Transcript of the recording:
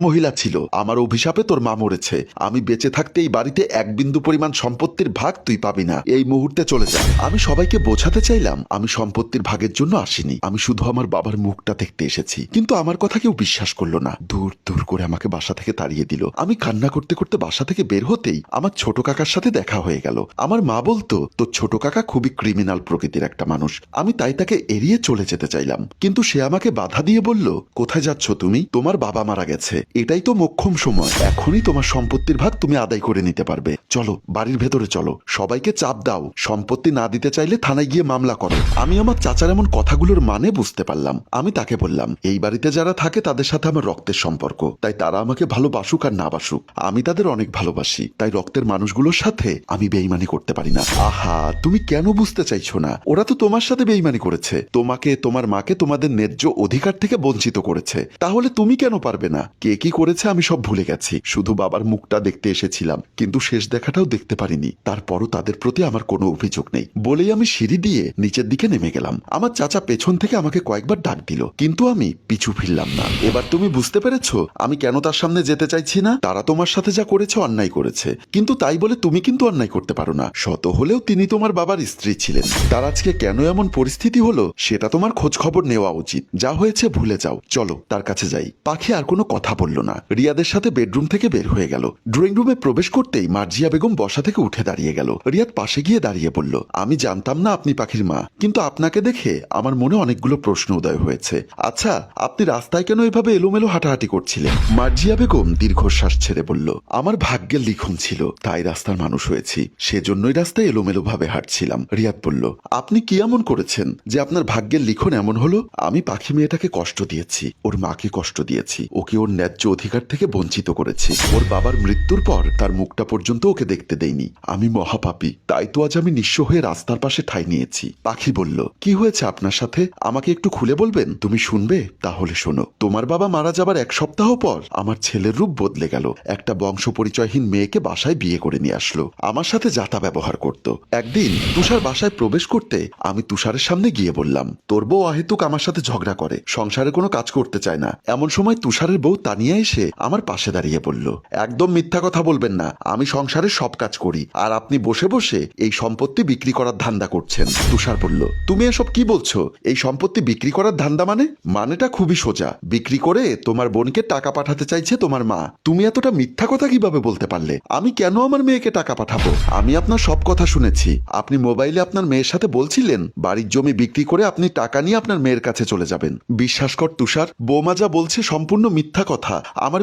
মহিলা ছিল। আমার অভিশাপে তোর মা মরেছে। আমি বেঁচে থাকতে এই বাড়িতে এক বিন্দু পরিমাণ সম্পত্তির ভাগ তুই পাবি না। এই মুহূর্তে চলে যা। আমি সবাইকে বোঝাতে চাইলাম আমি সম্পত্তির ভাগের জন্য আসিনি, আমি শুধু আমার বাবার মুখটা দেখতে এসেছি। কিন্তু আমার কথা কেউ বিশ্বাস করলো না। দূর দূর করে আমাকে বাসা থেকে তাড়িয়ে দিল। আমি কান্না করতে করতে বাসা থেকে বের হতেই আমার ছোট কাকার সাথে দেখা হয়ে গেল। আমার মা বলতো তোর ছোট কাকা খুবই ক্রিমিনাল প্রকৃতির একটা মানুষ। আমি তাই তাকে এড়িয়ে চলে যেতে চাইলাম, কিন্তু সে আমাকে বাধা দিয়ে বলল, কোথায় যাচ্ছ তুমি? তোমার বাবা মারা গেছে, এটাই তো মোক্ষম সময়। এখনই তোমার সম্পত্তির ভাগ তুমি আদায় করে নিতে পারবে। চলো বাড়ির ভেতরে চলো, সবাইকে চাপ দাও, সম্পত্তি না দিতে চাইলে থানায় গিয়ে মামলা করো। আমি আমার চাচার এমন কথাগুলোর মানে বুঝতে পারলাম। আমি তাকে বললাম, এই বাড়িতে যারা থাকে তাদের সাথে আমার রক্তের সম্পর্ক, তাই তারা আমাকে ভালোবাসুক আর না বাসুক, আমি তাদের অনেক ভালোবাসি। তাই রক্তের মানুষগুলোর সাথে আমি বেইমানি করতে পারি না। আহা, তুমি কেন বুঝতে চাইছো না? ওরা তো তোমার সাথে বেইমানি করেছে, তোমাকে, তোমার মাকে তোমাদের ন্যায্য অধিকার থেকে বঞ্চিত করেছে। তাহলে তুমি কেন পারবে না? কে কি করেছে আমি সব ভুলে গেছি, শুধু বাবার মুখটা দেখতে এসেছিলাম, কিন্তু শেষ দেখাটাও দেখতে পারিনি। তারপরও তাদের প্রতি আমার কোনো অভিযোগ নেই বলেই আমি সিঁড়ি দিয়ে নিচের দিকে নেমে গেলাম। আমার চাচা পেছন থেকে আমাকে কয়েকবার ডাক দিল, কিন্তু আমি পিছু ফিরলাম না। এবার তুমি বুঝতে পেরেছো আমি কেন তার সামনে যেতে চাইছি না? তারা তোমার সাথে যা করেছে অন্যায় করেছে, কিন্তু তাই বলে তুমি কিন্তু অন্যায় করতে পারো না। শত হলেও তিনি তোমার বাবার স্ত্রী ছিলেন। তার আজকে কেন এমন পরিস্থিতি হলো সেটা তোমার খোঁজ খবর নেওয়া উচিত। যা হয়েছে ভুলে যাও, চলো তার কাছে যাই। পাখি আর কোনো কথা বলল না, রিয়াদের সাথে বেডরুম থেকে বের হয়ে গেল। ড্রয়িং রুমে প্রবেশ করতেই মার্জিয়া বেগম বসা থেকে উঠে দাঁড়িয়ে গেল। রিয়াদ পাশে গিয়ে দাঁড়িয়ে বলল, আমি জানতাম না আপনি পাখির মা, কিন্তু আপনাকে দেখে আমার মনে অনেকগুলো প্রশ্ন উদয় হয়েছে। আচ্ছা, আপনি রাস্তায় কেন এভাবে এলোমেলো হাঁটাহাঁটি করছিলেন? মার্জিয়া বেগম দীর্ঘশ্বাস ছেড়ে বলল, আমার ভাগ্যের লিখন ছিল, তাই রাস্তার মানুষ হয়েছি, সেজন্যই রাস্তায় এলোমেলো ভাবে হাঁটছিলাম। রিয়াদ বলল, আপনি কি এমন করেছেন যে আপনার ভাগ্যের লিখন এমন হলো? আমি পাখি মেয়েটাকে কষ্ট দিয়েছি, ওর মাকে কষ্ট দিয়েছি, ওকে ওর ন্যায্য অধিকার থেকে বঞ্চিত করেছি। ওর বাবার মৃত্যুর পর তার মুখটা পর্যন্ত ওকে দেখতে দেইনি। আমি মহাপাপী, তাই তো আজ আমি নিঃস্ব হয়ে রাস্তার পাশে ঠাঁই নিয়েছি। পাখি বলল, কি হয়েছে আপনার সাথে? আমাকে একটু খুলে বলবেন? তুমি শুনবে? তাহলে শোনো। তোমার বাবা মারা যাবার এক সপ্তাহ পর আমার ছেলের রূপ বদলে গেল। একটা বংশ পরিচয়হীন মেয়েকে বাসায় বিয়ে করে নিয়ে আসলো, আমার সাথে যাতা ব্যবহার করত। একদিন তুষার বাসায় প্রবেশ করতে আমি তুষারের সামনে গিয়ে বললাম, তোর বউ অহেতুক আমার সাথে ঝগড়া করে, সংসারে কোনো কাজ করতে চায় না। এমন সময় তুষারের বউ তানিয়া এসে আমার পাশে দাঁড়িয়ে বলল, একদম মিথ্যা কথা বলবেন না, আমি সংসারের সব কাজ করি, আর আপনি বসে বসে এই সম্পত্তি বিক্রি করার ধান্দা করছেন। তুষার বলল, তুমি এসব কি বলছো? এই সম্পত্তি বিক্রি করার ধান্দা মানেটা খুবই সোজা। বিক্রি করে তোমার বোনকে টাকা পাঠাতে চাইছে তোমার মা। তুমি এতটা মিথ্যা কথা কিভাবে বলতে পারলে? আমি কেন আমার মেয়েকে টাকা পাঠাবো? আমি আপনার সব কথা শুনেছি। আপনি মোবাইলে আপনার মেয়ের সাথে বলছিলেন বাড়ির জমি বিক্রি করে আপনি টাকা নিয়ে আপনার মেয়ের কাছে চলে যাবেন। বিশ্বাস কর তুষার, বৌমা যা বলছে সম্পূর্ণ মিথ্যা কথা। আমার